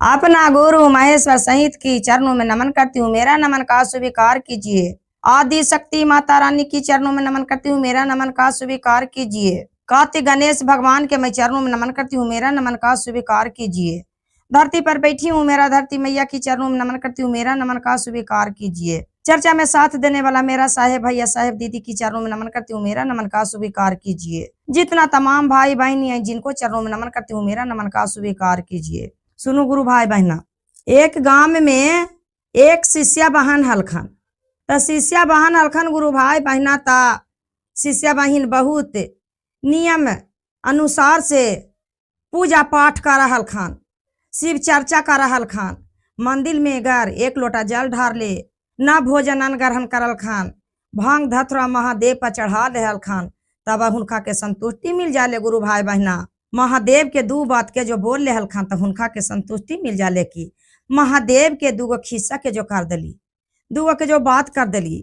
अपना गुरु महेश्वर सहित की चरणों में नमन करती हूँ, मेरा नमन का स्वीकार कीजिए। आदि शक्ति माता रानी की चरणों में नमन करती हूँ, मेरा नमन का स्वीकार कीजिए। कार्तिक गणेश भगवान के मैं चरणों में नमन करती हूँ, मेरा नमन का स्वीकार कीजिए। धरती पर बैठी हूँ, मेरा धरती मैया की चरणों में नमन करती हूँ, मेरा नमन का स्वीकार कीजिए। चर्चा में साथ देने वाला मेरा साहेब भैया साहेब दीदी की चरणों में नमन करती हूँ, मेरा नमन का स्वीकार कीजिए। जितना तमाम भाई बहनी है जिनको चरणों में नमन करती हूँ, मेरा नमन का स्वीकार कीजिए। सुनो गुरु भाई बहना, एक गांव में एक शिष्या बहन हलखन। त शिष्या बहन हलखन गुरु भाई बहना, ता शिष्या बहन बहुत नियम अनुसार से पूजा पाठ कर हलखन, शिव चर्चा कर हलखन। मंदिर में गर एक लोटा जल ढार ले, न भोजन ग्रहण करल खान, भांग धतुरा महादेव पर चढ़ा ले हलखन, तब हुनका के संतुष्टि मिल जाले। गुरु भाई बहना, महादेव के दू बात के जो बोल ले हलखन तो हुनका के संतुष्टि मिल जाले की महादेव के दूगो खिस्सा के जो कर दली, दूगो के जो बात कर दली।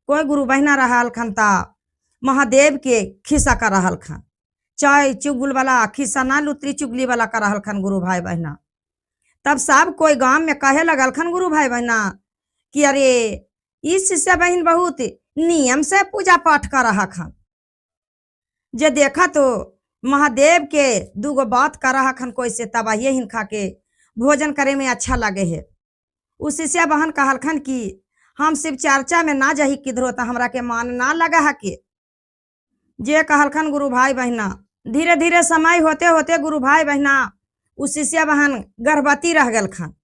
कोई गुरु बहना रहा हलखन ता महादेव के खिस्सा कर रहा हलखन, चाय चुगल वाला खिस्सा ना लुतरी चुगली वाला कर हलखन। गुरु भाई बहना, तब सब कोई गांव में कहे लगलखन गुरु भाई बहना कि अरे इस शिष्या बहन बहुत नियम से पूजा पाठ कर रहा खन। जे देखा तो महादेव के दूगो बात कर रहा खन कोई से, तब ये हिनखा के भोजन करे में अच्छा लगे है। उस शिष्या बहन कहलखन कि हम शिव चर्चा में ना जाही किधरो, तो हमरा के मान ना लगा है के। जे कहलखन गुरु भाई बहना, धीरे धीरे समय होते होते गुरु भाई बहना उस शिष्या बहन गर्भवती रह गलखन।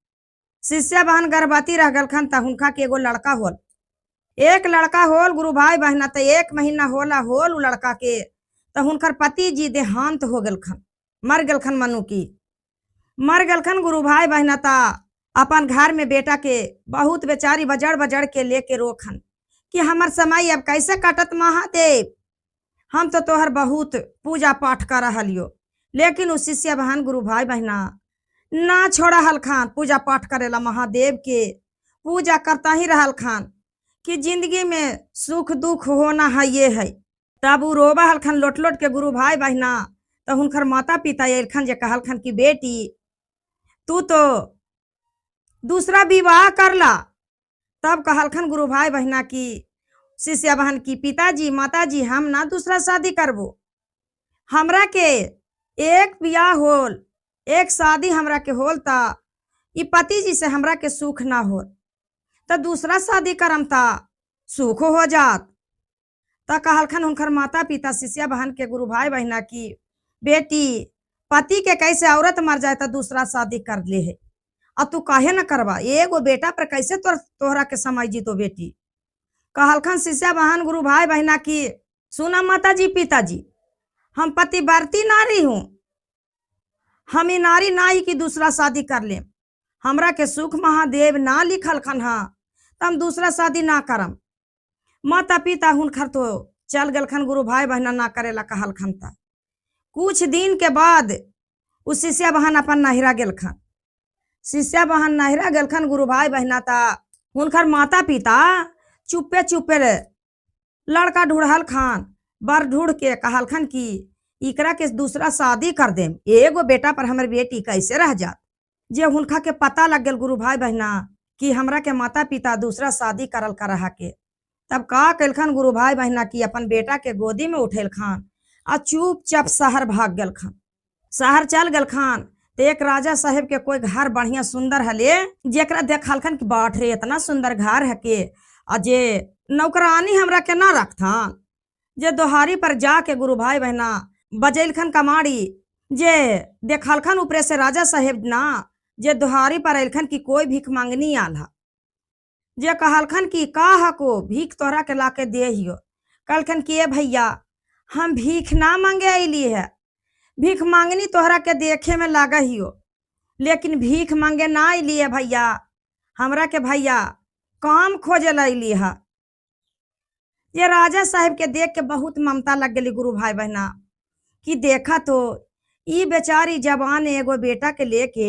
शिष्या बहन गर्भवती रह गलखन त हुनका के एगो लड़का होल। एक लड़का होल गुरु भाई बहना, तो 1 महीना होला होल उ लड़का के, तो हुनकर पति जी देहांत हो गलखन, मर गलखन। मनु की मर गलखन गुरु भाई बहना, ता अपन घर में बेटा के बहुत बेचारी बजड़ बजड़ के लेके रोखन कि हमर समय अब कैसे कटत महादेव, हम तो तोहर बहुत पूजा पाठ कर रहियो। लेकिन उस शिष्या बहन गुरु भाई बहना ना छोड़ा हलखान, पूजा पाठ करेला महादेव के पूजा करता ही रहल खान कि जिंदगी में सुख दुख होना है ये है। तब उ रोबा हलखन लोट लोट के गुरु भाई बहना, तो हुनकर माता पिता एलखन जे कहलखन कि बेटी तू तो दूसरा विवाह करला। तब कहलखन गुरु भाई बहना की शिष्या बहन की पिताजी माताजी हम ना दूसरा शादी करबो, हमरा के एक बियाह होल, एक शादी हमरा के होल, ता ई पति जी से हमरा के सुख ना हो, तो दूसरा शादी करम ता सुख हो जात। ता कहलखन हुनकर माता पिता शिष्या बहन के गुरु भाई बहना की बेटी पति के कैसे औरत मर जाए तो दूसरा शादी कर ले है, और तू काहे न करवा, एगो बेटा पर कैसे तोहरा के समय जी तो बेटी। कहलखन शिष्या बहन गुरु भाई बहना की सुना माता जी पिताजी, हम पतिव्रती नारी हूँ, हम ई नारी नाई की दूसरा शादी कर ले, हमरा के सुख महादेव ना लिखल खन हा, तो हम दूसरा शादी ना करम। माता पिता हुनकर तो चल गलखन गुरु भाई बहना ना करेला कहलखन। ता कुछ दिन के बाद उस शिष्या बहन अपन नहिरा गेलखन। शिष्या बहन नहिरा गेलखन गुरु भाई बहना, ता हुनकर माता पिता चुपे चुपे लड़का ढूंढल खान, बर ढूंढ के कहलखन कि इकरा के दूसरा शादी कर देम, एगो बेटा पर हमर बेटी कैसे रह जात। जे हुनका के पता लग गल गुरु भाई बहना कि हमरा के माता पिता दूसरा शादी करल कर रहा के, तब का कैलखन गुरु भाई बहना की अपन बेटा के गोदी में उठेल खान और चुपचाप शहर भाग गल खान। शहर चल गल खान तो एक राजा साहेब के कोई घर बढ़िया सुंदर हले, जेकरा देखलखन कि बाट रे इतना सुंदर घर है के, अजे नौकरानी हमरा के ना रखथान। जे दोहारी पर जाके गुरु भाई बहना बजैलखन कमाड़ी, जे देखलखन ऊपरे से राजा साहेब ना, जे दोहारी पर अलखन की कोई भीख मांगनी आला, जे कहलखन कि का हको भीख तोहरा के लाके दे हियो। कहलखन कि ए भैया हम भीख ना मांगे अली है, भीख मांगनी तोहरा के देखे में लागा हियो, लेकिन भीख मांगे ना अली है भैया, हमरा के भैया काम खोजे अली है। ये राजा साहेब के देख के बहुत ममता लग गई गुरु भाई बहना कि देखा तो ई बेचारी जवान एगो बेटा के लेके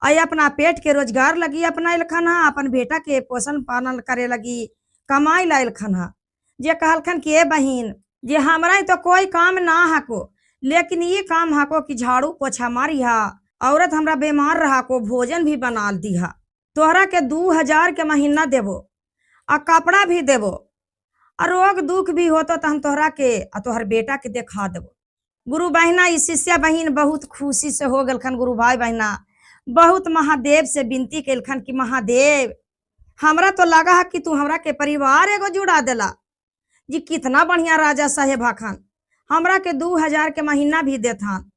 आई अपना पेट के रोजगार लगी अपना लखन हा, अपन बेटा के पोषण पालन करे लगी कमाई ला लखन हा। जे कहलखन कि ए बहिन जे हमरा तो कोई काम ना हको, लेकिन ये काम हको कि झाड़ू पोछा मारी हा औरत हमरा बीमार रहा को भोजन भी बना दिहा, तोहरा के 2000 के महीना देबो आ कपड़ा भी देबो, और रोग दुख भी होतो तो हम तोहरा के आ तोहर बेटा के देखा देबो। गुरु बहिना ई शिष्या बहिन बहुत खुशी से हो गलखन। गुरु भाई बहिना बहुत महादेव से विनती कैलखन कि महादेव हमरा तो लगा है कि तू हमरा के परिवार एगो जुड़ा देला जी। कितना बढ़िया राजा साहेब हखन, हमरा के 2000 के महीना भी देथन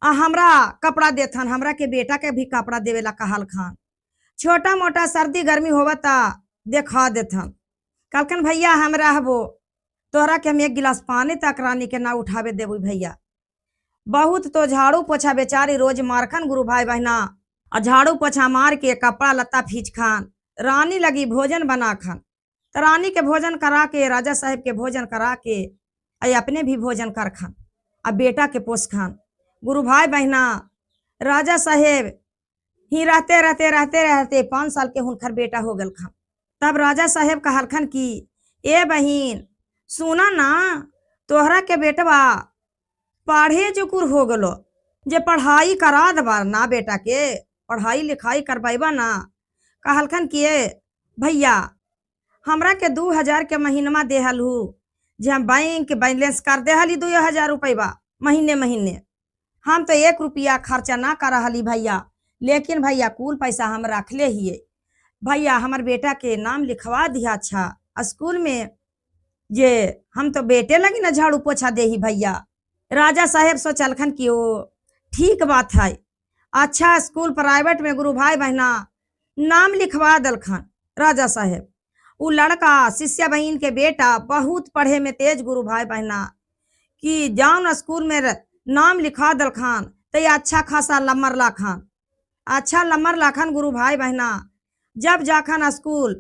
आ हमरा कपड़ा देथन, हमरा के बेटा के भी कपड़ा देवेला कहल खान। छोटा मोटा सर्दी गर्मी होवता देखा देथन। कहलखन भैया हम रहबो, तोहरा के हम 1 गिलास पानी तक रानी के ना उठावे देबू भैया। बहुत तो झाड़ू पोछा बेचारी रोज मारखन गुरु भाई बहना, और झाड़ू पोछा मार के कपड़ा लत्ता फींच खान, रानी लगी भोजन बना खान। तो रानी के भोजन करा के, राजा साहेब के भोजन करा के अपने भी भोजन कर खान, अब बेटा के पोस खान। गुरु भाई बहना राजा साहेब ही रहते रहते रहते रहते 5 साल के हुनकर बेटा हो गल खान। तब राजा साहेब कहलखन कि ए बहिन सुना ना, तोहरा के बेटवा पढ़े जुकुर हो गलो, जे पढ़ाई करा दबा ना, बेटा के पढ़ाई लिखाई करवाइबा ना। कहलखन कि ए भैया हमरा के 2000 के महीनमा देहल हूँ, जे हम बैंक बैलेंस कर देहली 2000 रुपया महीने महीने, हम तो 1 रुपया खर्चा ना कर रही भैया, लेकिन भैया कुल पैसा हम रख ले हिए। भैया हमार बेटा के नाम लिखवा दिया अच्छा स्कूल में, जे हम तो बेटे लगी ना झाड़ू पोछा दे ही भैया। राजा साहेब सोचलखन कि ओ ठीक बात है, अच्छा स्कूल प्राइवेट में गुरु भाई बहना नाम लिखवा दलखन राजा साहेब। उ लड़का शिष्या बहन के बेटा बहुत पढ़े में तेज गुरु भाई बहना, कि जाऊन स्कूल में नाम लिखा दलखान तो अच्छा खासा लम्बर लाखान, अच्छा लम्बर लाखान गुरु भाई बहना। जब जाखन स्कूल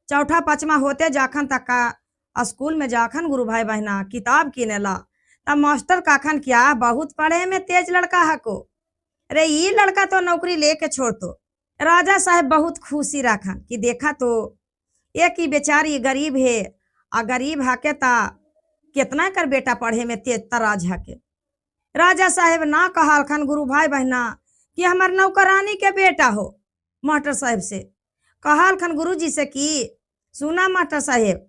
4ठा 5मा होते जाखन तक का स्कूल में जाखन गुरु भाई बहना किताब किनेला, तब मास्टर काखन क्या बहुत पढ़े में तेज लड़का है को, अरे ये लड़का तो नौकरी लेके छोड़ तो। राजा साहेब बहुत खुशी रखन कि देखा तो एक ही बेचारी गरीब है, आ गरीब हाके ता कितना कर बेटा पढ़े में तेज तराज हाके। राजा साहेब ना कहलखन गुरु भाई बहना कि हमार नौकरानी के बेटा हो। मास्टर साहेब से कहलखन गुरु जी से कि सुना मास्टर साहेब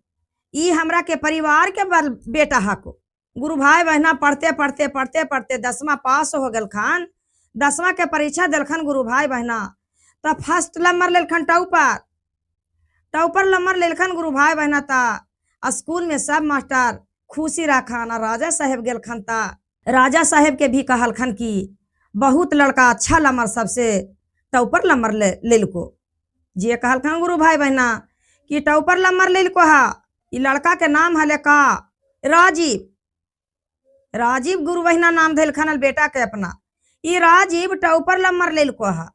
ई हमरा के परिवार के बेटा हाको। गुरु भाई बहना पढ़ते पढ़ते पढ़ते पढ़ते 10मा पास हो गल खान। 10मा के परीक्षा दिलखन गुरु भाई बहना, तब फर्स्ट नंबर लेलखन, टॉपर नंबर लेलखन गुरु भाई बहना। ता स्कूल में सब मास्टर खुशी रखन। राजा साहेब गेलखन ता राजा साहेब के भी कहलखन कि बहुत लड़का अच्छा नंबर सबसे टॉपर नंबर लेलको। जे कहलखन गुरु भाई बहना कि टॉपर नंबर लेलको हा, ई लड़का के नाम हले का राजीव। राजीव गुरु बहना नाम देलखन बेटा के अपना, ई राजीव टॉपर नंबर लेलको हा।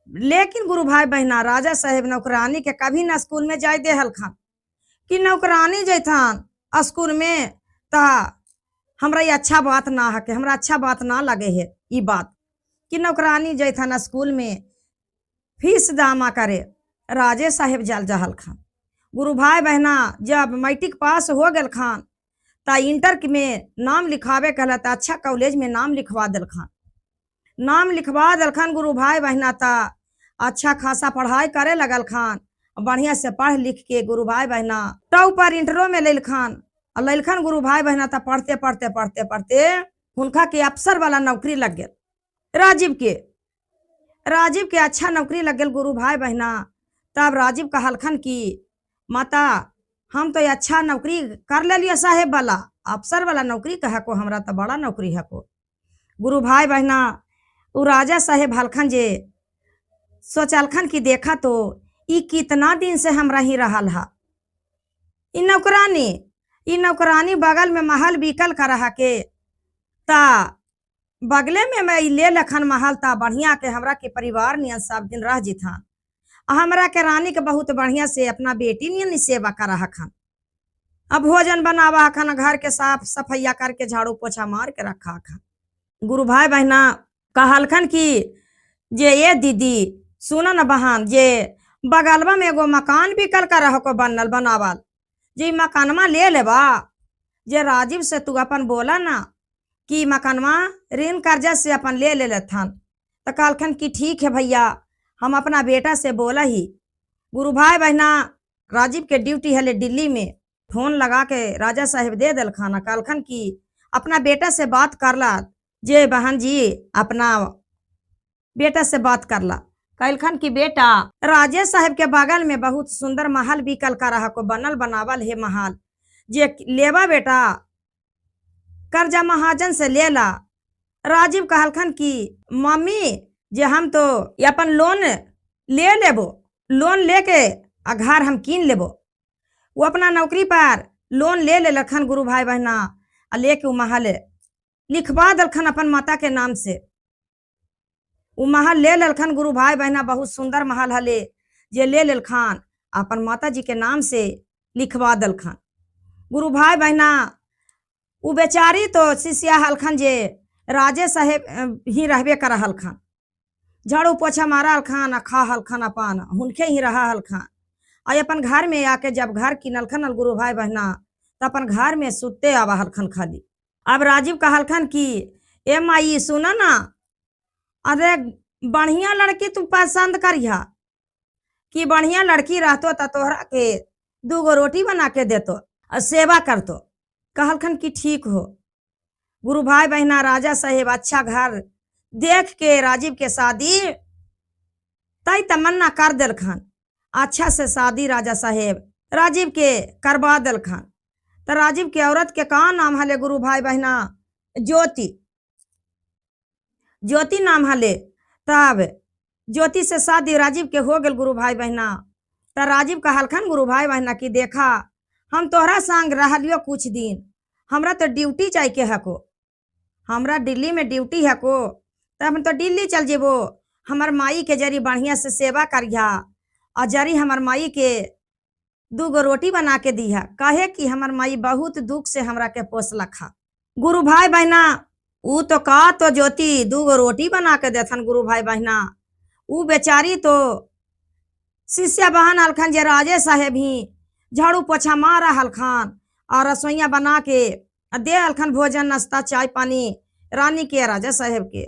लेकिन गुरु भाई बहना राजा साहेब नौकरानी के कभी ना स्कूल में जाय देहल खान, कि नौकरानी जैथन स्कूल में ता हमरा ये अच्छा बात ना है, कि हमरा अच्छा बात ना लगे है ये बात कि नौकरानी जैथन स्कूल में फीस जमा करे। राजे साहेब जल जहल खान। गुरु भाई बहना जब मैट्रिक पास हो गल खान ता इंटर में नाम लिखावे कहला ता अच्छा कॉलेज में नाम लिखवा दल खान। नाम लिखवा दल खान गुरु भाई बहना ता अच्छा खासा पढ़ाई करे लगल खान। बढ़िया से पढ़ लिख के गुरु भाई बहना टॉपर इंटरों में लेलखान। लैलखन गुरु भाई बहना ता पढ़ते पढ़ते पढ़ते पढ़ते उनका के अफसर वाला नौकरी लग गया। राजीव के अच्छा नौकरी लग गया गुरु भाई बहना। तब राजीव कहलखन कि माता हम तो अच्छा नौकरी कर ले लिया साहेब वाला, अफसर वाला नौकरी कहा को हमरा तो बड़ा नौकरी है को। गुरु भाई बहना उ राजा साहेब हलखन जे सोचलखन कि देखा तो ई कितना दिन से हमरा ही रहल हा। ई नौकरानी बगल में महल बिकल कर रहा के ता बगले में मैं ले लखन महल ता बढ़िया के हमरा के परिवार नियन सब दिन रह जिथा। हमरा के रानी के बहुत बढ़िया से अपना बेटी नियन सेवा कर रहा खान। अब भोजन बनावा खान, घर के साफ सफैया करके झाड़ू पोछा मार के रखा खान। गुरु भाई बहना कहलखन कि जे ये दीदी सुना न बहन, जे बगलवा में एगो मकान बिकल कर रहा को बनल बनावल, जे मकानमा ले लेबा। जे राजीव से तू अपन बोला ना कि मकानमा ऋण कर्जा से अपन ले लेथन, तो कहलखन कि ठीक है भैया, हम अपना बेटा से बोला ही। गुरु भाई बहना राजीव के ड्यूटी है दिल्ली में, फोन लगा के राजा साहेब दे दिलखन, कहलखन कि अपना बेटा से बात करला, जे बहन जी अपना बेटा से बात करला। कहलखन कि बेटा, राजे साहेब के बगल में बहुत सुंदर महल बिकल का रहा को बनल बनावल है महल, जे लेवा बेटा कर्जा महाजन से लेला। राजीव कहलखन कि मम्मी जे हम तो अपन लोन ले लेबो, लोन लेके आ घर हम कीन लेबो। वो अपना नौकरी पर लोन ले लखन गुरु भाई बहना, आ लेके वो महल लिखवा दलखन अपन माता के नाम से। वो महल ले ललखन गुरु भाई बहना, बहुत सुंदर महल हले, जे ले ललखन अपन माता जी के नाम से लिखवा दलखन। गुरु भाई बहना वो बेचारी तो शिष्या हलखन जे राजे साहेब ही रहबे कर हलखन, झाड़ू पोछा मारा हलखन, आ खा हलखन अपन हुनके ही रहा हलखन। आ अपन घर में आके जब घर किनलखन गुरु भाई बहना, तो अपन घर में सुते आवा हलखन खाली। अब राजीव कहलखन कि ए माई सुना ना, अरे बढ़िया लड़की तू पसंद करिहा, कि बढ़िया लड़की रहतो तो तोहरा के 2 रोटी बना के देतो और सेवा करतो। कहलखन कि ठीक हो। गुरु भाई बहना राजा साहेब अच्छा घर देख के राजीव के शादी तय तमन्ना कर दिलखन, अच्छा से शादी राजा साहेब राजीव के करवा दिलखन। तो राजीव के औरत के का नाम हले गुरु भाई बहना? ज्योति, ज्योति नाम हले। तब ज्योति से शादी राजीव के हो गल गुरु भाई बहना। तो राजीव कहलखन गुरु भाई बहना कि देखा, हम तोहरा संग रहलियो कुछ दिन, हमरा तो ड्यूटी जाए के हको, हमरा दिल्ली में ड्यूटी हको, तब हम तो दिल्ली चल जेबो। हमर माई के जरी बढ़िया से सेवा करिहा, और जरी हमर माई के 2 रोटी बना के दिहा, कहे कि हमर माई बहुत दुख से हमरा के पोसलखा। गुरु भाई बहना ऊ तो का तो ज्योति 2 रोटी बना के देथन गुरु भाई बहना। ऊ बेचारी तो शिष्या बहन हलखन जे राजे साहेब ही झाड़ू पोछा मारा हलखन और रसोईया बना के दे हलखन भोजन नाश्ता चाय पानी रानी के राजा साहेब के।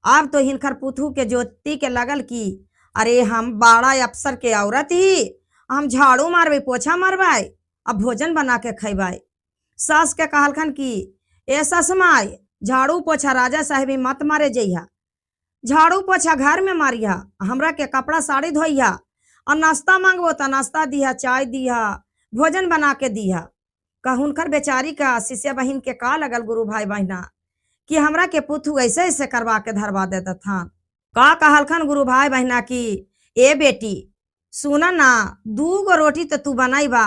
अब तो हिनकर पुथू के ज्योति के लगल कि अरे हम बड़ा अफसर के औरत ही, हम झाड़ू मारबे पोछा मारबाई अब भोजन बना के खैबाई। सास के कहलखन कि ऐसा समय झाड़ू पोछा राजा साहेब मत मारे जइहा, झाड़ू पोछा घर में मारिया, हमरा के कपड़ा साड़ी धोइहा, और नाश्ता मांगबो तो नाश्ता दिहा, चाय दिहा, भोजन बना के दिहा। कहूनकर बेचारी का शिष्या बहन के का लगल गुरु भाई बहना कि हमरा के पुथू ऐसे ऐसे करवा के धरवा देता था। का कहलखन गुरु भाई बहना कि ए बेटी सुना ना, 2 रोटी तो तू बनाईबा,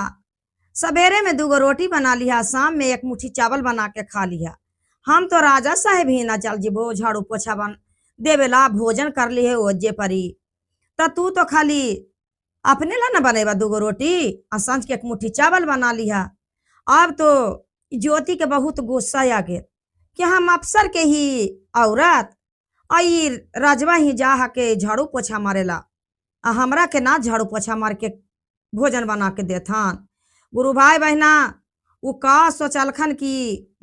सवेरे में 2 रोटी बना लिहा, शाम में 1 मुट्ठी चावल बना के खा लिहा। हम तो राजा साहेब ही ना चल जीबो झाड़ू पोछा बन देवेला, भोजन कर ली है ओजे परी, तो तू तो खाली अपने ला ना बनेबा 2 रोटी, और सांझ के 1 मुट्ठी चावल बना लिहा। अब तो ज्योति के बहुत गुस्सा आ गए कि हम अफसर के ही औरत आई राजवा ही जा के झाड़ू पोछा मारेला, आ हमरा के ना झाड़ू पोछा मार के भोजन बना के देथान। गुरु भाई बहना वो का सोचलखन कि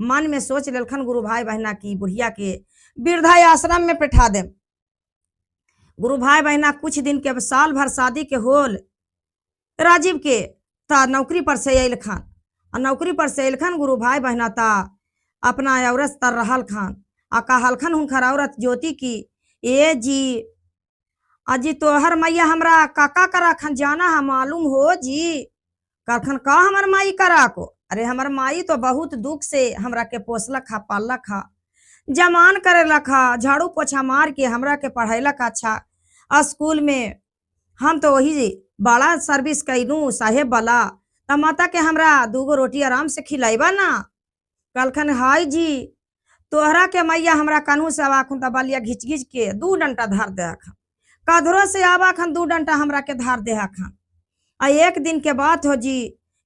मन में सोच लेलखन गुरु भाई बहना की बुढ़िया के वृद्धा आश्रम में बैठा दे। गुरु भाई बहना कुछ दिन के साल भर शादी के होल राजीव के ता नौकरी पर से अलखन, और नौकरी पर से अलखन गुरु भाई बहना ता अपना औरत तर रहल खान। आ कहलखन हुनकर औरत ज्योति की ए जी अजी तोहर मैया हमरा काका करा खन जाना है मालूम हो जी। कहलखन का हमर माई करा को? अरे हमर माई तो बहुत दुख से हमरा के पोसलक खा, पालक खा, जमान करे लखा, झाड़ू पोछा मार के हमरा के पढ़ैलक अच्छा स्कूल में। हम तो वही बड़ा सर्विस कैलू साहेब वाला, तब माता के हमरा 2 रोटी आराम से खिलाइबा ना। कहलखन हाय जी तोहरा के मैया हमरा कन्हू से आवाखुन तब बलिया घिच घिच के 2 डंटा धार दे खन, कधरो से आवा खन 2 डंटा हमरा के धार दे खन। आ एक दिन के बात हो जी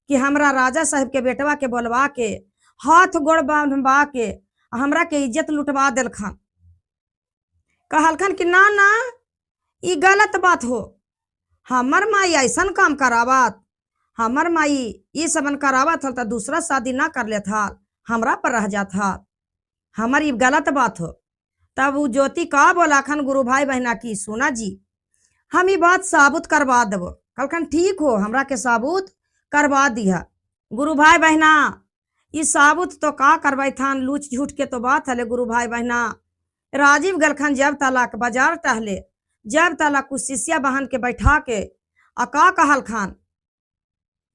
कि हमरा राजा साहब के बेटवा के बोलवा के हाथ गोड़ बांधवा के हमरा के इज्जत लुटवा दिलखन। कहलखन कि ना ना ई गलत बात हो, हमर माई ऐसा काम करावत, हमर माई ये सबन करावत हल तो दूसरा शादी ना कर लेत हल, हमरा पर रह जात हल, हमर ई गलत बात हो। तब वो ज्योति का बोला खन गुरु भाई बहना की सुना जी, हम ये बात साबुत करवा देव। कलखन ठीक हो, हमरा के साबुत करवा दिया। गुरु भाई बहना ये साबुत तो का करवाई थान, लूच झूठ के तो बात हले। गुरु भाई बहना राजीव गलखन जब तलाक बाजार टहले, जब तला कुछ शिष्या बहन के बैठा के का कहल खान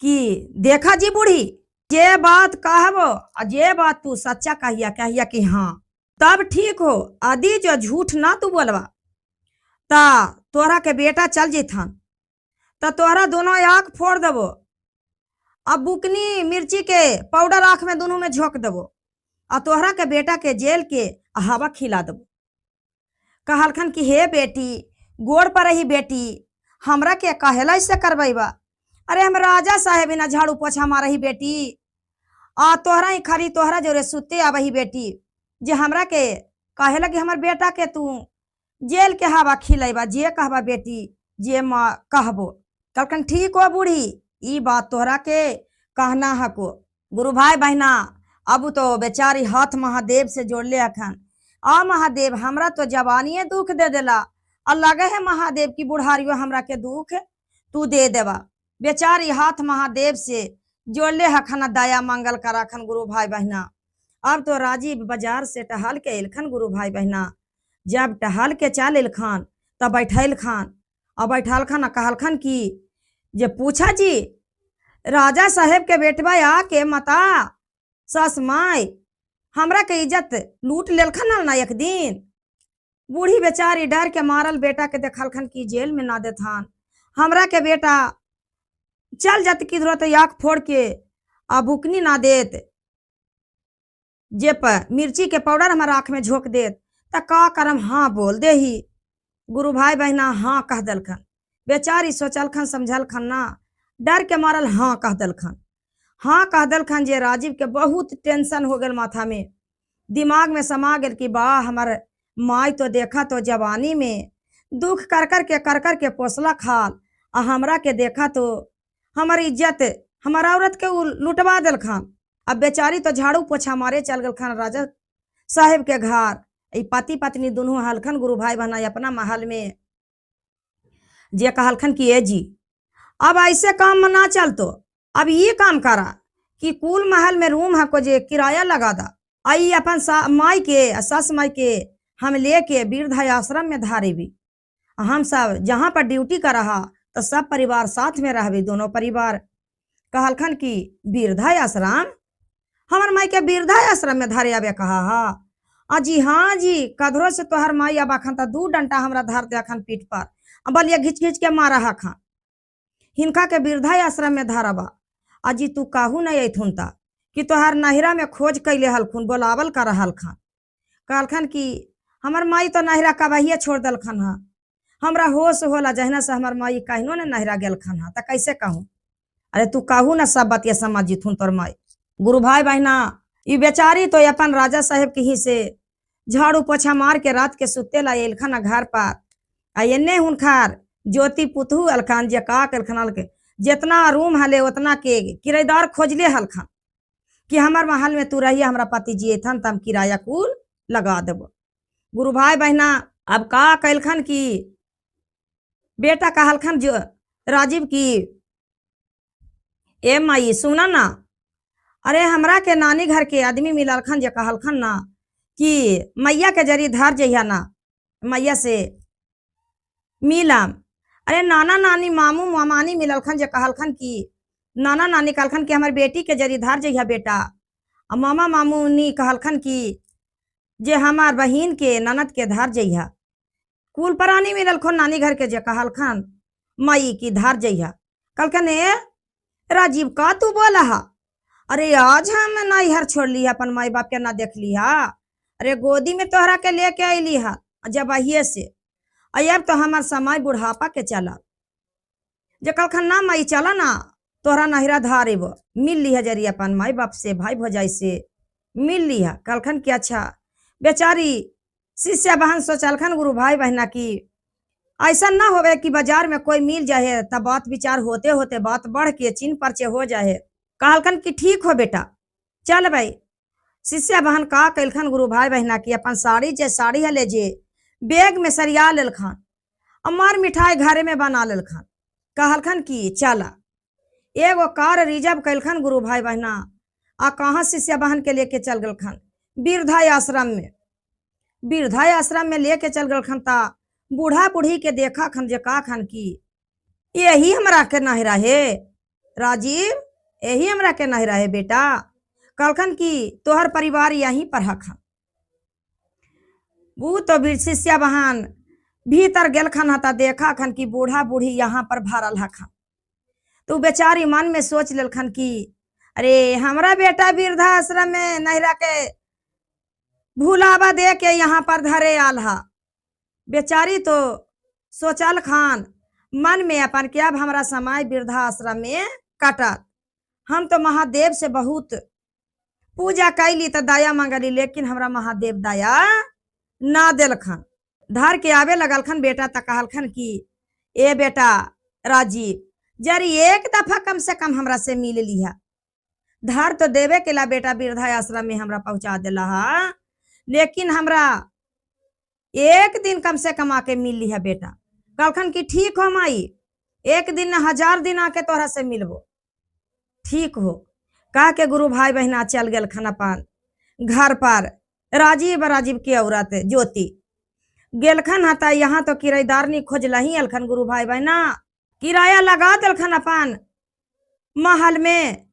कि देखा जी बूढ़ी, जे बात कहबो जे बात तू सच्चा कहिया कहिया कि हाँ, तब ठीक हो। आदि जो झूठ ना तू बोलवा ता तोहरा के बेटा चल जेथान, ता तोहरा दोनों आँख फोड़ देबो। अब बुकनी मिर्ची के पाउडर आँख में दोनों में झोंक देबो और तोहरा के बेटा के जेल के हवा खिला देबो। कहलखन कि हे बेटी, गोड़ पर रही बेटी, हमरा के कहेला इससे करवाइबा? अरे हम राजा साहेब ना झाड़ू पोछा मारही बेटी, आ तोहरा ही खरी तोहरा जोरे सुते आबही बेटी, जे हमरा के कहेला कि हमर बेटा के तू जेल के हवा खिलाइबा, जे कहबा बेटी, जे माँ कहबो। कहलखन ठीक हो बूढ़ी, ई बात तोहरा के कहना हको। गुरु भाई बहना अब तो बेचारी हाथ महादेव से जोड़ ले अखन। आ महादेव हमरा तो जवानी दुख दे देला, और लगे है महादेव की बुढ़ारियो हमरा के दुख तू दे देवा। बेचारी हाथ महादेव से जोड़ ले हखन, दया मंगल कराखन। गुरु भाई बहना अब तो राजीव बाजार से टहल के एलखन। गुरु भाई बहना जब टहल के चल एलखन तब बैठल खान और बैठल खान कहलखन कि जे पूछा जी, राजा साहेब के बेटवा आके मता सस माय हमरा के इज्जत लूट लेलखन ना एक दिन। बूढ़ी बेचारी डर के मारल बेटा के देखलखन कि जेल में ना देथान, हमरा के बेटा चल जात किधरो तो आँख फोड़ के आ बुकनी ना देत, जे पर मिर्ची के पाउडर हमारा आँख में झोंक देत, त का करम हाँ बोल दे ही। गुरु भाई बहना हाँ कह दलखन। बेचारी सोचलखन समझलखन ना, डर के मारल हाँ कह दलखन। हाँ कह दलखन जे राजीव के बहुत टेंशन हो गल, माथा में दिमाग में समा गल कि बा हमार माई तो देखा तो जवानी में दुख कर कर के पोसला खाल, आ हमरा के देखा तो हमारी इज्जत हमारा औरत के लुटवा दलखन। अब बेचारी तो झाड़ू पोछा मारे चल गल खान राजा साहेब के घर। पति पत्नी दोनों हलखन गुरु भाई बहना अपना महल में, जे कहलखन कि ए जी अब ऐसे काम में ना चल, तो अब ये काम करा कि कुल महल में रूम है को जे किराया लगा दा, आई अपन माई के सस माई के हम लेके वृद्धा आश्रम में धारे भी। हम सब जहाँ पर ड्यूटी कर रहा तो सब परिवार साथ में रह भी, दोनों परिवार। कहलखन कि वृद्धा आश्रम, हमार माई के वृद्धा आश्रम में धारे आवे कहा हा? जी हाँ जी, कधरो से तोहर माई अब अखन तो 2 डंटा हमरा धर दे अखन पीठ पर, बलिया घिच घिच के मारा हखन, हिनका के वृद्धा आश्रम में धरबा। अजी तू काहू नहीं अथुन ता कि तोहर नहिरा में खोज कैले हलखुन, बोलावल कर हलखन। कहलखन कि हमर माई तो नहिरा कबहिए छोड़ दलखन हा, हमरा होश होला जहना से हमर माई कहिनो ने नहिरा गेलखन हा, त कैसे कहूँ? अरे तू कहू ना सब बतिया समझ जीथुन तोर माई। गुरु भाई बहना ये बेचारी तो अपन राजा साहेब के ही से झाड़ू पोछा मार के रात के सुते ला एलखन घर पर। आ एने हुनखार ज्योति पुतहू अलखन, जे का कलखन के जितना रूम हले उतना के किराएदार खोजले हलखन कि हमार महल में तू रहिए, हमरा पति जी थन तम किराया कुल लगा देबो। गुरु भाई बहना अब का कलखन कि बेटा कहलखन जो राजीव की, ए माई सुना ना, अरे हमरा के नानी घर के आदमी मिललखन, जे कहलखन ना कि मैया के जरी धर जइया ना, मैया से मिलम। अरे नाना नानी मामू मामानी मिललखन, जे कहलखन कि नाना नानी कहलखन कि हमार बेटी के जरी धर जइया बेटा, आ मामा मामूनी कहलखन कि जे हमार बहिन के ननद के धर जइया। कुल परानी मिललखन नानी घर के, जे कहलखन माई की धर जइया। कहलखन ए राजीव का तू बोला हा? अरे आज हम नैहर छोड़ ली अपन माई बाप के ना देख ली हा, अरे गोदी में तोहरा के लेके अली हा जब अहिए से, अब तो हमार समय बुढ़ापा के चला। जे कहलखन ना माई चला ना, तोहरा नहिरा धारेब, मिल ली है जरी अपन माई बाप से, भाई भौजाई से मिल ली है। कहलखन कि अच्छा। बेचारी शिष्या बहन सोचलखन गुरु भाई बहना की ऐसा ना होवे कि बाजार में कोई मिल जाए तब बात विचार होते होते बात बढ़ के चिन्ह परिचय हो जाए। कहलखन कि ठीक हो बेटा, चल भाई शिष्य बहन का कैलखन गुरु भाई बहना की अपन साड़ी है ले जे बैग में सरिया लेलखन, अमार मिठाई घरे में बना लेलखन। कहलखन की चला एगो कार रिजर्व कैलखन गुरु भाई बहना, आ कहाँ शिष्य बहन के लेके चल गलखन वृद्धा आश्रम में। वृद्धा आश्रम में लेके चल गलखन ता बूढ़ा बूढ़ी के देखा खन जे का खन की यही हमरा के नहीं रहे राजीव, यही हमरा के नहीं रहे बेटा। कहलखन की तोहर परिवार यहीं पर हखन। वो तो शिष्य बहन भीतर गेलखन हता देखा खन की बूढ़ा बूढ़ी यहाँ पर भरल हखन। तो बेचारी मन में सोच लेलखन की अरे हमरा बेटा वृद्धा आश्रम में नहीं रह के भूलावा दे के यहाँ पर धरे आल हा। बेचारी तो सोचल खान मन में अपन के अब हमारा समय वृद्धा आश्रम में कटत। हम तो महादेव से बहुत पूजा कैली तो दया मंगली, लेकिन हमरा महादेव दया ना दिलखन। धर के आवे लगलखन बेटा तक कहलखन की ए बेटा राजीव जरी एक दफा कम से कम हमरा से मिल लिहा। धर तो देवे के ला बेटा वृद्धा आश्रम में हमरा पहुंचा दिला हा, लेकिन हमरा एक दिन कम से कम आके मिल लिहा बेटा। कहलखन की ठीक हो माई, एक दिन न 1000 दिन आके तोहरा से मिलबो। ठीक हो कह के गुरु भाई बहना चल गलखन अपन घर पर। राजीव की औरत ज्योति गेलखन हता यहाँ तो किराएदारनी खोजला ही अलखन गुरु भाई बहना। किराया लगा दिलखन अपन महल में,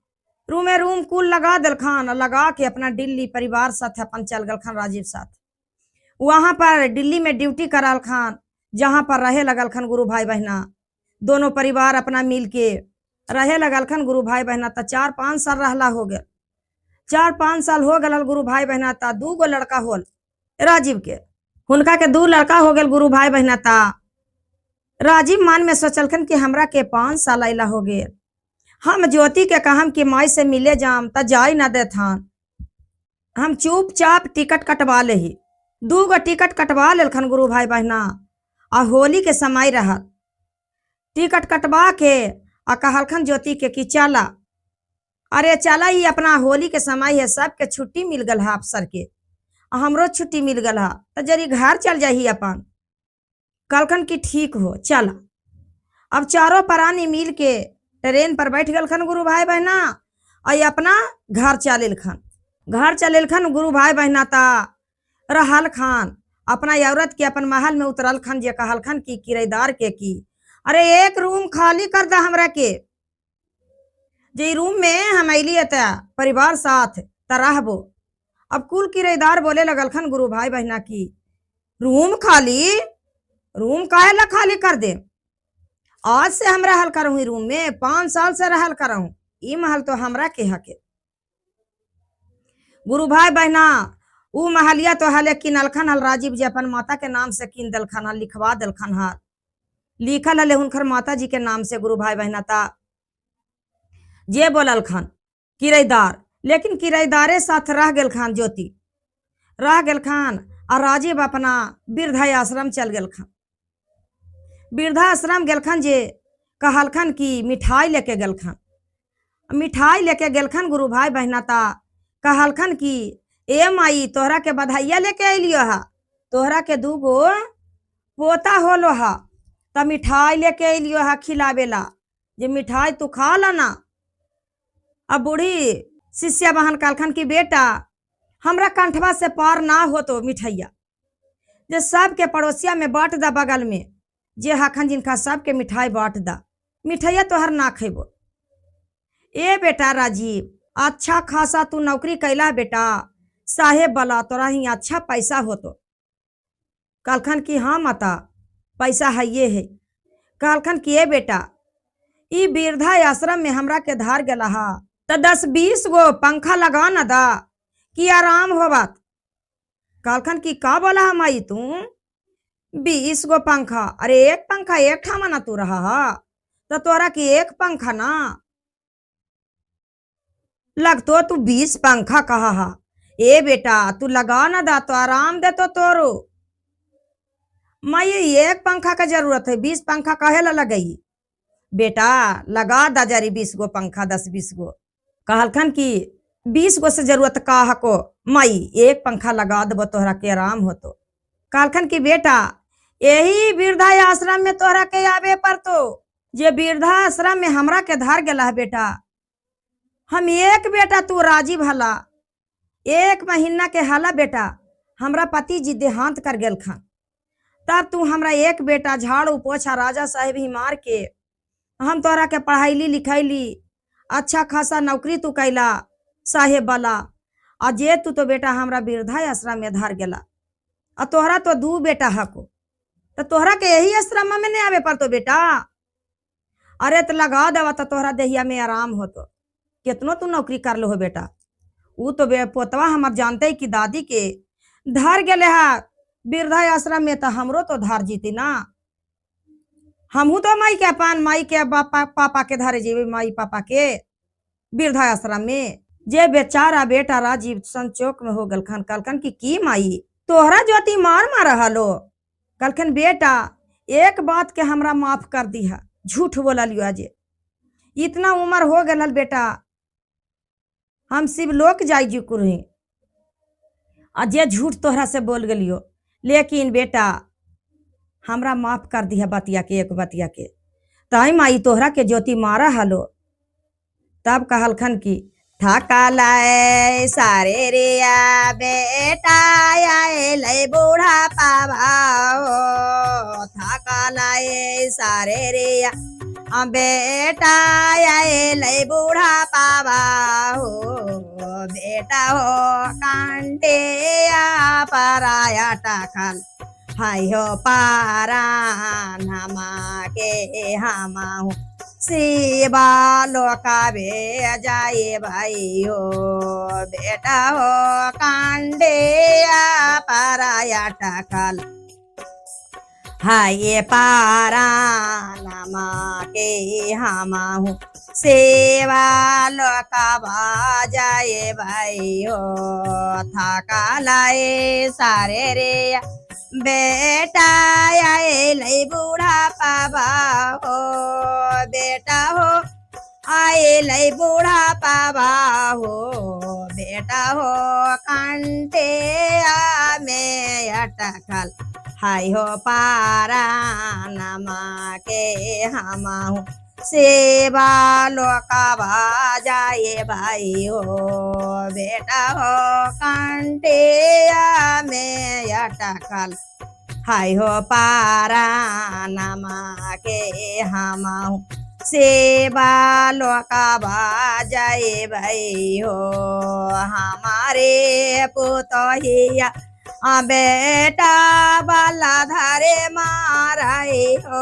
रूम कुल लगा दिलखन, लगा के अपना दिल्ली परिवार साथ अपन चल गलखन राजीव साथ। वहां पर दिल्ली में ड्यूटी कराल खान, जहां पर रहे लगलखन गुरु भाई बहना। दोनों परिवार अपना मिल के रहे लगलखन गुरु भाई बहना। त 4-5 साल रहला हो गए, 4-5 साल हो गल गुरु भाई बहना। ता 2 गो लड़का होल राजीव के, हुनका के 2 लड़का हो गए गुरु भाई बहना। ता राजीव मन में सोचलखन कि हमरा के 5 साल अला हो गए, हम ज्योति के कहम कि माई से मिले जाम त जाई ना देथान। हम चुपचाप टिकट कटवा ले ही। 2 गो टिकट कटवा लेलखन गुरु भाई बहना। आ होली के समय रहल, टिकट कटवा के आ कहलखन ज्योति के कि चला, अरे चला ही अपना होली के समय है, सबके छुट्टी मिल गल है अफसर के, हमरो छुट्टी मिल गल है, तो जरी घर चल जाही अपन। कहलखन कि ठीक हो चला। अब चारों प्राणी मिल के ट्रेन पर बैठ गलखन गुरु भाई बहना, और अपना घर चलेलखन गुरु भाई बहना। ता रहल खान अपना औरत के अपन महल में उतरल खन, जे कहलखन की किराएदार के की अरे एक रूम खाली कर दा हमरा के, जे रूम में हम अली परिवार साथ त रहबो। अब कुल किराएदार बोले लगलखन गुरु भाई बहना की रूम खाली, रूम काहे ला खाली कर दे, आज से हम रहल करहूँ रूम में, 5 साल से रहल करहूँ, ई महल तो हमरा के हके। गुरु भाई बहना ऊ महलिया तो हले किनलखन हल राजीव जी अपन माता के नाम से किन दलखन हल, लिखवा दलखन हल, लिखल हले हुनकर माता जी के नाम से गुरु भाई बहना। ता जे बोललखन किराएदार, लेकिन किराएदारे साथ रह गेलखन ज्योति, रह गेलखन। और राजीव अपना वृद्धा आश्रम चल गेलखन। वृद्धा आश्रम गेलखन जे कहलखन की मिठाई लेके गेलखन, मिठाई लेके गेलखन गुरु भाई बहना। ता कहलखन की ए माई तोहरा के बधाइया लेके अलियो हा, तोहरा के 2 गो पोता होलो हा, त मिठाई लेके अलियो हा खिलावेला, जे मिठाई तू खा ला ना। अब बूढ़ी शिष्या बहन कहलखन की बेटा हमरा कंठवा से पार ना हो तो मिठाइया, जे सबके पड़ोसिया में बांट दा, बगल में जे हखन जिनका सबके मिठाई बांट दा, मिठाइया तोहर ना खेबो। ए बेटा राजीव अच्छा खासा तू नौकरी कैला बेटा, साहेब बला तोरा ही अच्छा पैसा हो तो। कहलखन की हाँ माता पैसा है ये है। कहलखन कि ए बेटा ई वृद्धा आश्रम में हमरा के धार गला हा, तो 10-20 गो पंखा लगा न दा कि आराम होबात। कहलखन की का बोला माई तू 20 गो पंखा, अरे एक पंखा एक ठामा ना तू रहा हा, तो तोरा की एक पंखा ना लगतो, तू 20 पंखा कहा हा। ए बेटा तू लगा ना दा तो आराम दे तो तोरो, माई एक पंखा का जरूरत है, 20 पंखा काहे ला लगई, बेटा लगा दा जरी 20 गो पंखा 10-20 गो। कहलखन की 20 गो से जरूरत का हको माई, एक पंखा लगा दबो तोहरा के आराम हो। तो कालखन की बेटा यही वृद्धा आश्रम में तोहरा के आवे पर तो जे वृद्धा आश्रम में हमरा के धार गेला बेटा, हम एक बेटा तू राजी भला 1 महीना के हाला बेटा हमरा पति जी देहांत कर गेल खान, तब तू हमरा एक बेटा झाड़ू पोछा राजा साहेब ही मार के हम तोहरा के पढ़ाईली लिखैली, अच्छा खासा नौकरी तू कैला साहेब वाला, और जे तू तो बेटा हमरा वृद्धा आश्रम में धार गेला। और तोहरा तो 2 बेटा हको, तो तोहरा के यही आश्रम में नहीं आवे पर तो बेटा। अरे तो लगा देवा तो तोहरा देहिया में आराम हो। तो कितनो तू नौकरी कर लो हो बेटा। वो तो पोतवा हमार जानते कि दादी के धार गेले है वृद्धा आश्रम में, तो हमरो तो धार जीती ना। हमहू तो माई के पान माई के पापा के धारे जीवे, माई पापा के वृद्धा आश्रम में। जे बेचारा बेटा राजीव संचोक में हो गल खन, कलखन की माई तोहरा ज्योति मार हलो। कलखन बेटा एक बात के हमरा माफ कर दी है, झूठ बोला लियो जे इतना उम्र हो गल बेटा, हम शिव लोक जाई जी कुरही जे झूठ तोहरा से बोल गलियो, लेकिन बेटा हमरा माफ कर दी है बतिया के, एक बतिया के ताई माई तोहरा के ज्योति मारा हलो। तब कहलखन की थका लाए सारे रिया बेटा आए लय बूढ़ा पावा, थका लाए सारे रिया बेटा आए लय बूढ़ा पावा हो, बेटा हो कांटे पराया टाखल हाय हो पारा नमा के हमाहू सेवा लोकावे जाए भाई हो, बेटा हो कांडे पराया टाखल हाय पारा नमा के हमाहू सेवा लोकावा जाए भाई हो, थका लाए सारे रे बेटा आए लय बूढ़ा पावा हो, बेटा हो आए लय बूढ़ा पावा हो, बेटा हो कांटे में अटकल हाय हो पारा नमा के हमाहू सेवा लोकावा जाए भाई हो, बेटा हो कांटे में अटकल हाय हो पारा नमा के हमाहू सेवा लोकावा जाए भाई हो, हमारे पुतहिया बेटा बाला धारे माराई हो,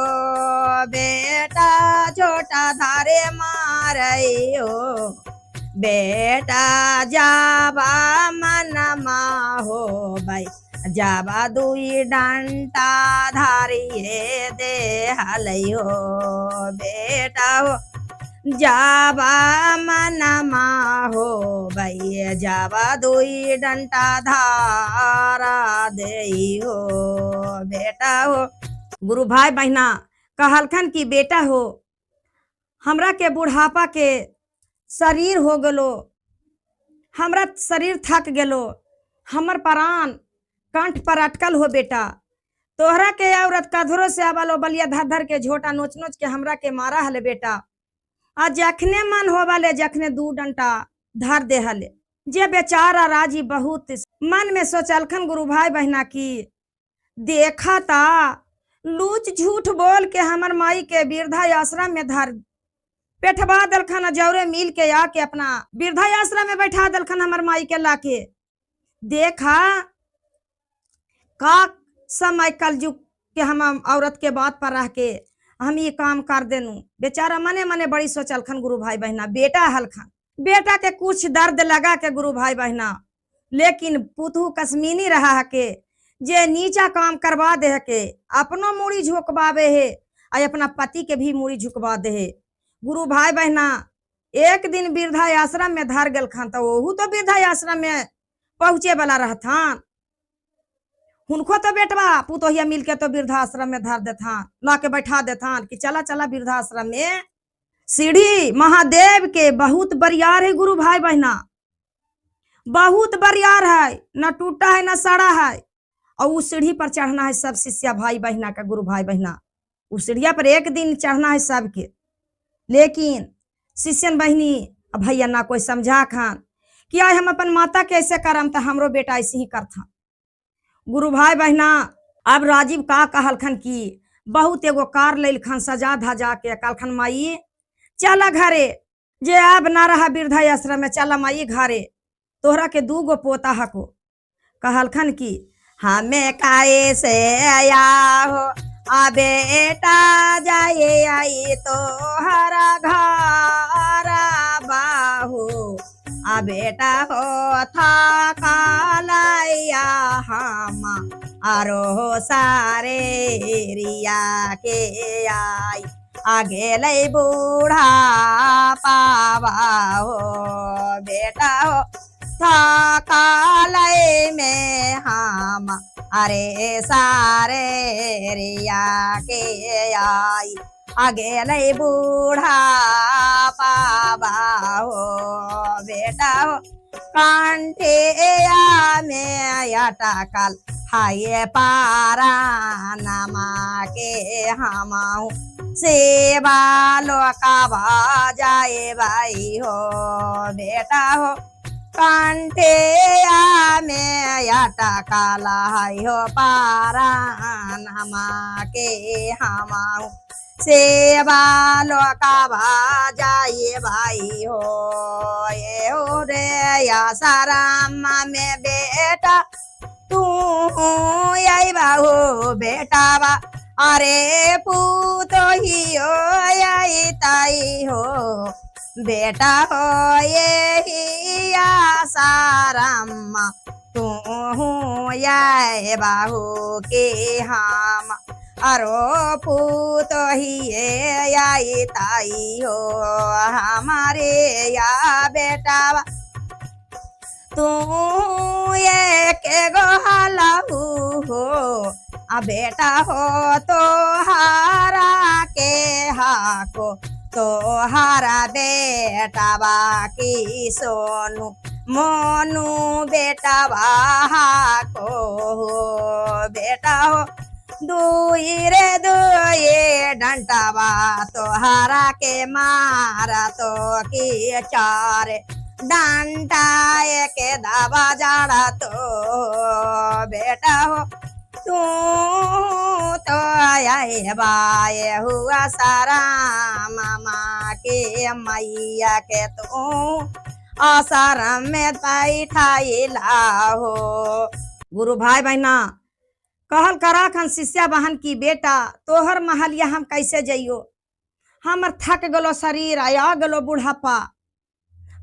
बेटा छोटा धारे माराई हो, बेटा जाबा मनमा हो भाई जाबा दुई डंटा धारिये दे हलई हो, बेटा हो जाबा मनमा हो भाई जाबा दुई डंटा धारा दे हो, बेटा हो। गुरु भाई बहना कहलखन की बेटा हो हमरा के बुढ़ापा के शरीर हो गलो, हमरा शरीर थक गेलो, हमर प्राण कंठ पर अटकल हो बेटा, तोहरा के औरत कधरो से आवालो बलिया धर धर के झोटा नोच नोच के हमरा के मारा हले बेटा, आ जखने मन हो वाले जखने 2 डंटा धर दे हले। जे बेचारा राजी बहुत मन में सोचलखन गुरु भाई बहना की देखा ता लूच झूठ बोल के हमर माई के वृद्धा आश्रम में धर बैठवा दलखन, जौरे मिल के आके अपना वृद्धा आश्रम में बैठा दलखन हमर माई के लाके। देखा का समय कलयुग के हम औरत के बात पर रह के हम ये काम कर देनू। बेचारा मने मने बड़ी सोचलखन गुरु भाई बहना, बेटा हलखन, बेटा के कुछ दर्द लगा के गुरु भाई बहना, लेकिन पुतहू कश्मीनी रहा है के जे नीचा काम करवा दे है के अपनो मूड़ी झुकवावे है और अपना पति के भी मूड़ी झुकवा दे है। गुरु भाई बहना एक दिन वृद्धा आश्रम में धर गल खान, तो वहू तो वृद्धा आश्रम में पहुंचे वाला रहथान, उनको तो बेटवा पुतोहिया मिल के तो वृद्धाश्रम में धर देथान, ला के बैठा देथान कि चला चला वृद्धाश्रम में। सीढ़ी महादेव के बहुत बरियार है गुरु भाई बहना, बहुत बरियार है, न टूटा है न सड़ा है। और उस सीढ़ी पर चढ़ना है सब शिष्या भाई बहना का, गुरु भाई बहना। उस सीढ़िया पर एक दिन चढ़ना है सबके। लेकिन शिष्यन बहनी भैया ना कोई समझा खान कि आज हम अपन माता के ऐसे करम तो हमरो बेटा ऐसे ही करथा। गुरु भाई बहना अब राजीव का कहलखन की बहुत एगो कार लैलखन सजा धजा के, कहलखन माई चला घरे, जे अब ना रहा वृद्धा आश्रम में, चला माई घरे, तोहरा के 2 गो पोता हको। कहलखन की हमें काहे से आया हो आ बेटा जाए आई तो हरा घर बाहू, आ बेटा हो था कालैया हम आरो सारे रिया के आई, आगे लई बूढ़ा पावा हो बेटा हो था कालय में हम अरे सारे रिया के आई, आगे लई बूढ़ा पावा हो बेटा हो कांठिया में अटकल हाय पारा नमा के हमाऊ, सेवा लोका जाए भाई हो बेटा हो कांठिया में अटकल हाय हो पारा नमा के हमाऊ, सेवा लोका जाए भाई हो। ये हो रे या साराम में बेटा तू आई बाहू बेटा बा, अरे पूतो ही हो आई ताई हो बेटा हो ये ही या साराम तू आई बाहू के हम, अरो पूतो ही आई ताई हो हमारे या बेटा बा, तू ये के गोहलाहू हो आ बेटा हो तो हारा के हाको, तो हारा बेटा बाकी सोनू मोनू बेटा बाको हो बेटा हो, दुई रे दुई डंटावा तो हारा के मारा तो की चार डंटा के दावा जाड़ा तो बेटा हो, तू तो आए बाए हुआ सारा मामा के मैया के तू आसाराम में बैठाई लाहो। गुरु भाई बहना कहल करा खन शिष्या बहन की बेटा तोहर महलिया हम कैसे जइयो, हमर थक गलो शरीर, आया गलो बुढ़ापा,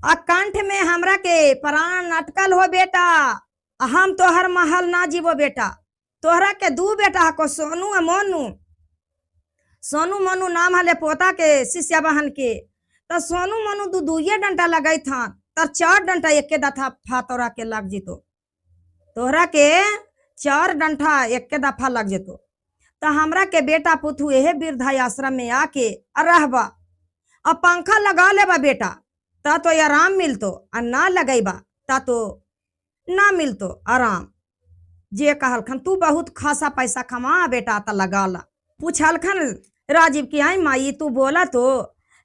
आ कंठ में हमरा के प्राण अटकल हो बेटा, हम तोहर महल ना जीवो बेटा। तोहरा के 2 बेटा हको, सोनू आ मोनू। सोनू मोनू नाम हले पोता के शिष्या बहन के, तो सोनू मोनू 2 डंटा लगाई था, तर 4 डंटा एक दफा फातोरा के लग जितो, तोहरा के 4 डंठा एक दफा लग जेतो। तो हमरा के बेटा पुतू यह वृद्धा आश्रम में आके रहबा, अब पंखा लगा लेबा बेटा ता तो आराम मिलतो, और ना लगेबा ता तो ना मिलतो आराम। जे कहलखन तू बहुत खासा पैसा कमा बेटा ता लगा ला। पूछलखन राजीव की आई माई तू बोला तो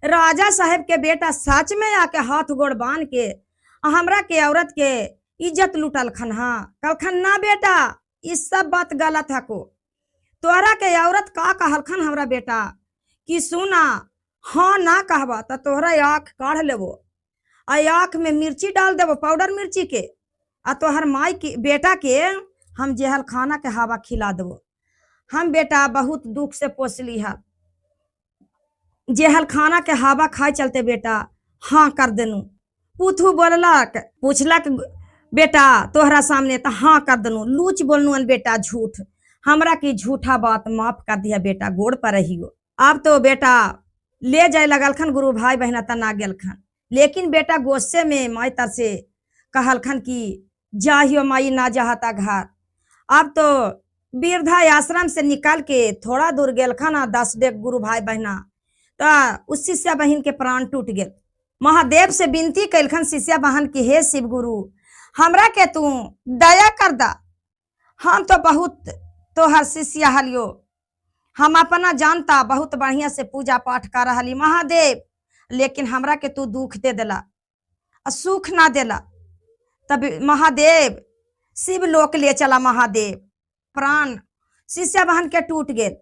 राजा साहब के बेटा सच में आके हाथ गोड़ बांध के हमरा के औरत के इज्जत लुटलखन। हाँ कहलखन ना बेटा इस सब बात गलत है को, तोहरा के औरत का कहलखन हमरा बेटा कि सुना हाँ ना कहबा तो तोहरा आँख काढ़ लेबो, आँख में मिर्ची डाल देबो पाउडर मिर्ची के, आ तोहर माई की बेटा के हम जेहल खाना के हवा खिला देबो। हम बेटा बहुत दुख से पोसली है, जेहल खाना के हवा खाए चलते बेटा हाँ कर देनू। पुथू बोललक पूछलक बेटा तोहरा सामने तो हाँ कर देनू, लूच बोलनू बेटा झूठ, हमरा की झूठा बात माफ कर दिया बेटा, गोड़ पर रहियो। अब तो बेटा ले जाए लगलखन गुरु भाई बहना त ना गेलखन, लेकिन बेटा गोस्से में माई तर से कहलखन कि जाहियो माई ना जहाता घर। अब तो वृद्धा आश्रम से निकाल के थोड़ा दूर गेलखन 10 डेग गुरु भाई बहना, तो उस शिष्या बहन के प्राण टूट गए। महादेव से विनती कैलखन शिष्या बहन की हे शिव गुरु हमरा के तू दया कर दा। हम तो बहुत तोहर शिष्य हलियो, हम अपना जानता बहुत बढ़िया से पूजा पाठ कर रही महादेव, लेकिन हमरा के तू दुख दे देला, सुख ना देला। तब महादेव शिव लोक ले चला महादेव। प्राण शिष्य बहन के टूट गेल,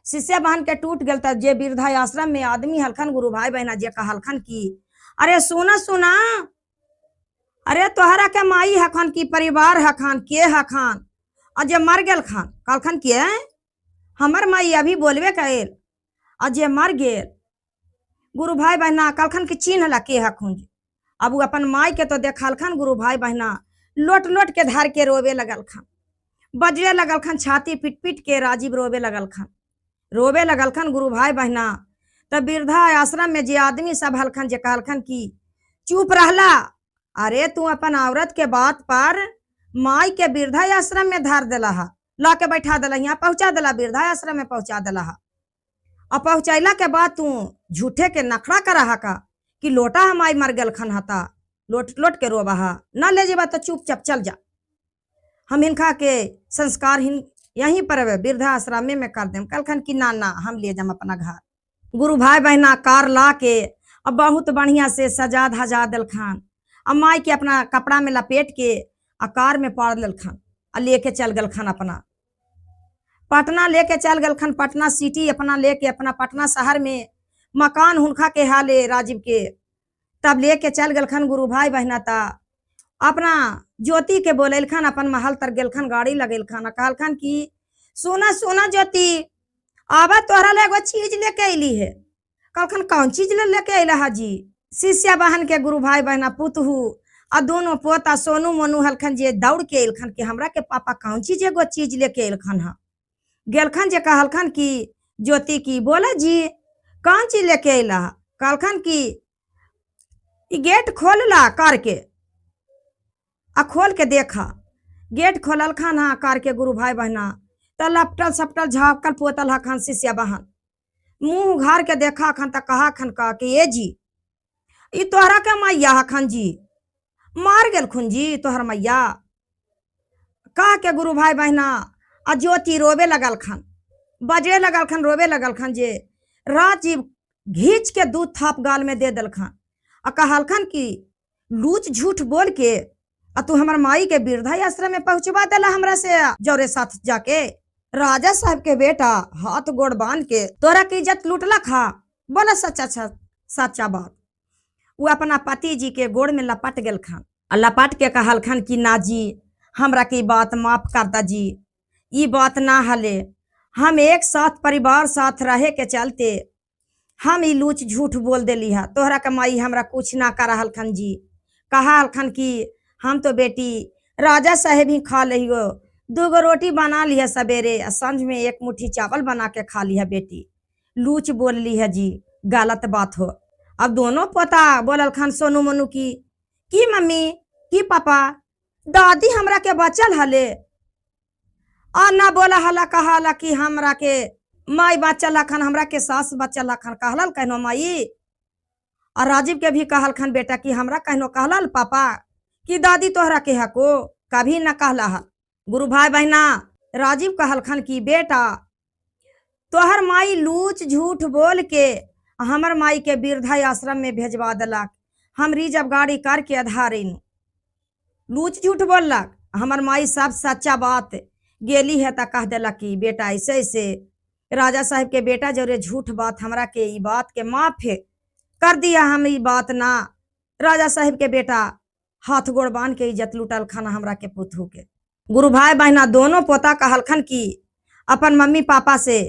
शिष्य बहन के टूट गेल। तब जे वृद्धा आश्रम में आदमी हलखन, गुरु भाई बहना जे कहलखन की अरे सुना सुना, अरे तोहरा के माई हखन की परिवार हखन के हखन, और जे मर गेल खन कहलखन के हमर माई अभी बोलबे कैल, और जे मर गेल गुरु भाई बहना कहलखन की चिन्ह ला के हखुन। अब वो अपन माई के तो देखलखन, गुरु भाई बहना लोट लोट के धार के रोवे लगलखन, बजरे लगलखन, छाती पीट पीट के राजीव रोवे लगलखन, रोवे लगलखन गुरु भाई बहना। तब वृद्धा आश्रम में जे आदमी सब हलखन जे कहलखन की चुप रहला, अरे तू अपन औरत के बात पर माई के वृद्धा आश्रम में धार दिला हा, ला के बैठा दिला, यहाँ पहुंचा दिला, वृद्धा आश्रम में पहुंचा दिला हा। और पहुंचैला के बाद तू झूठे के नखड़ा करा हा का कि लोटा हमारी मर गल खन हता, लोट लोट के रोबा हा, ना ले जेबा तो चुपचाप चल जा, हम हिनका के संस्कार यहीं पर वृद्धा आश्रम में कर देम। कहलखन कि ना ना हम ले जाम अपना घर। गुरु भाई बहना कार ला के अब बहुत बढ़िया से सजा धजा दिलखन, अब माई के अपना कपड़ा में लपेट के आ कार में पाड़ दिलखन, आ लेके चल गलखन अपना पटना, लेके चल गलखन पटना सिटी अपना लेके, अपना पटना शहर में मकान हुनका के हाले राजीव के। तब लेके चल गलखन गुरु भाई बहना ता अपना ज्योति के बोलेलखन, अपन महल तर गेलखन, गाड़ी लगेलखन, कहलखन की सुना सुना ज्योति, आबा तोहरा ले एगो चीज लेके अली है। कहलखन कौन चीज लेके अला हाजी। शिष्या बहन के गुरु भाई बहना पुतहू आ दोनों पोता सोनू मोनू हलखन जे दौड़ के अलखन कि हमरा के पापा कौन चीज एगो चीज लेके अलखन हा। गेलखन जे कहलखन की ज्योति की बोला जी कौन चीज लेके अला। कहलखन की गेट खोल ला कार के, आ खोल के देखा, गेट खोललखन हाँ कार के गुरु भाई बहना। त लपटल सपटल झाँकल पोतल हखन शिष्या बहन, मुंह उघार के देखा खन, त कहा खन का कि ए जी ई तोहरा के मैया हखन जी, मार गेल खुन जी तोहर मैया। कह के गुरु भाई बहना आ ज्योति रोवे लगल खन, बजे लगल खन, रोवे लगल खन जे राजीव घींच के दूध थाप गाल में दे दिलखन, आ कहलखन की लूच झूठ बोल के आ तू हमर माई के वृद्धा आश्रम में पहुंचवा दिला हमरा से जौरे साथ जाके। राजा साहब के बेटा हाथ गोड़ बांध के तोरा की इज्जत लूटला खा, बोला सच्चा सच्चा बात। वो अपना पति जी के गोड़ में लपट गेल खन, लपट के कहलखन कि ना जी हमरा की बात माफ कर दा जी, ई बात ना हले, हम एक साथ परिवार साथ रहे के चलते हम ई लूच झूठ बोल देली है, तोहरा के माई हमरा कुछ ना कर हलखन जी। कहा हलखन की हम तो बेटी राजा साहेब ही खा लियो, 2 रोटी बना ली है सवेरे, संझ में 1 मुट्ठी चावल बना के खा ली है बेटी, लूच बोल ली है जी, गलत बात हो। अब दोनों पोता बोलल खन सोनू मोनू की मम्मी की पापा दादी हमरा के बचल हले, और ना बोला हला कहाला कि हमरा के माई बचल हखन, हमरा के सास बचल हखन, कहलल कहनो माई। और राजीव के भी कहलखन बेटा कि हमरा कहनो कहलल पापा कि दादी तोहरा के हको, कभी न कहला हल। गुरु भाई बहना राजीव कहलखन कि बेटा तोहर माई लूच झूठ बोल के हमर माई के वृद्धा आश्रम में भेजवा दिलक, हम रिजर्व गाड़ी करके आधारिन लूच झूठ बोललक, हमर माई सब सच्चा बात गेली है त कह दिलक कि बेटा ऐसे ऐसे राजा साहब के बेटा जरे झूठ बात हमरा के ई बात के माफ कर दिया, हम ई बात ना। राजा साहब के बेटा हाथ गोड़ बांध के इज्जत लूटल खाना हमरा के पुतहू के। गुरु भाई बहना दोनों पोता कहलखन की अपन मम्मी पापा से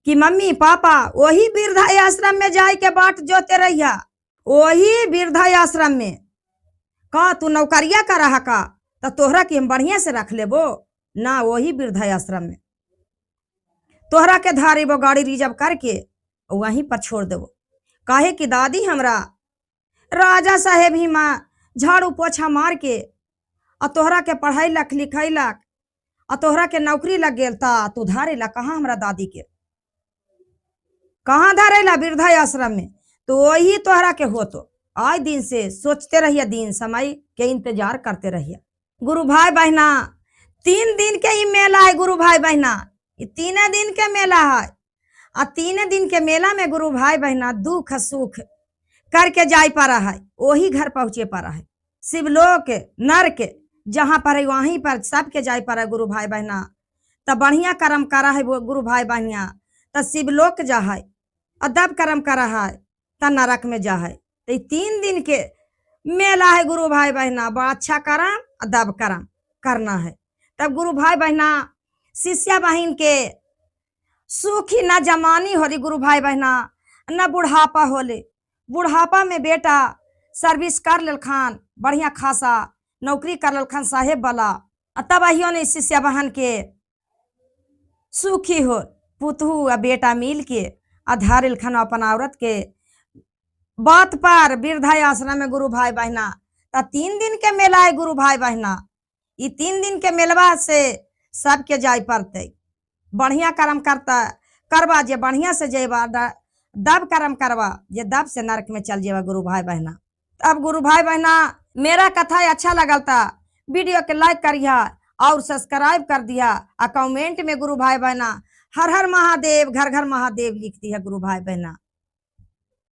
कि मम्मी पापा वही वृद्धा आश्रम में जाए के बाट जोते रहिया, वही वृद्धा आश्रम में का तू नौकरिया का रहा का तो तोहरा की हम बढ़िया से रख लेबो ना, वही वृद्धा आश्रम में तोहरा के धारेबो गाड़ी रिजर्व करके वहीं पर छोड़ देबो। काहे कि दादी हमरा राजा साहेब ही माँ झाड़ू पोछा मार के और तोहरा के पढ़ैलक लिखैलक और तोहरा के नौकरी लग गेल ता तू धारेला कहाँ हमरा दादी के, कहाँ धारेला वृद्धा आश्रम में, तो वही तोहरा के हो तो आज दिन से सोचते रहिए, दिन समय के इंतजार करते रहिए। गुरु भाई बहना 3 दिन के ही मेला है गुरु भाई बहना, ये 3 दिन के मेला है। और 3 दिन के मेला में गुरु भाई बहना दुख सुख करके जाय पारा है, वही घर पहुंचे पारा है। शिवलोक नरक जहाँ पर है वहीं पर सबके जाय पारा है गुरु भाई बहना। तब बढ़िया कर्म करा है वो गुरु भाई बहनिया तो शिवलोक जा है, अदब कर्म करा है तो नरक में जा है। तो 3 दिन के मेला है गुरु भाई बहना, बड़ा अच्छा कर्म अदब कर्म करना है। तब गुरु भाई बहना शिष्या बहन के सुखी न जमानी होली गुरु भाई बहना, न बुढ़ापा होले। बुढ़ापा में बेटा सर्विस कर लेल खान, बढ़िया खासा नौकरी कर लेल खान साहेब वाला, तब अहियो ने शिष्या बहन के सुखी हो पुतहू आ बेटा मिल के आधारिल खान अपन औरत के बात पर वृद्धा आश्रम में गुरु भाई बहना। तो 3 दिन के मेला है गुरु भाई बहना, ये 3 दिन के मेलवा से सबके जाय पड़ते। बढ़िया कर्म करता करवा जे बढ़िया से जेबा, दब कर्म करवा जे दब से नरक में चल जेबा गुरु भाई बहना। अब गुरु भाई बहना मेरा कथा अच्छा लगल था वीडियो के लाइक करिया और सब्सक्राइब कर दिया। और कमेंट में गुरु भाई बहना हर हर महादेव घर घर महादेव लिख दिया गुरु भाई बहना।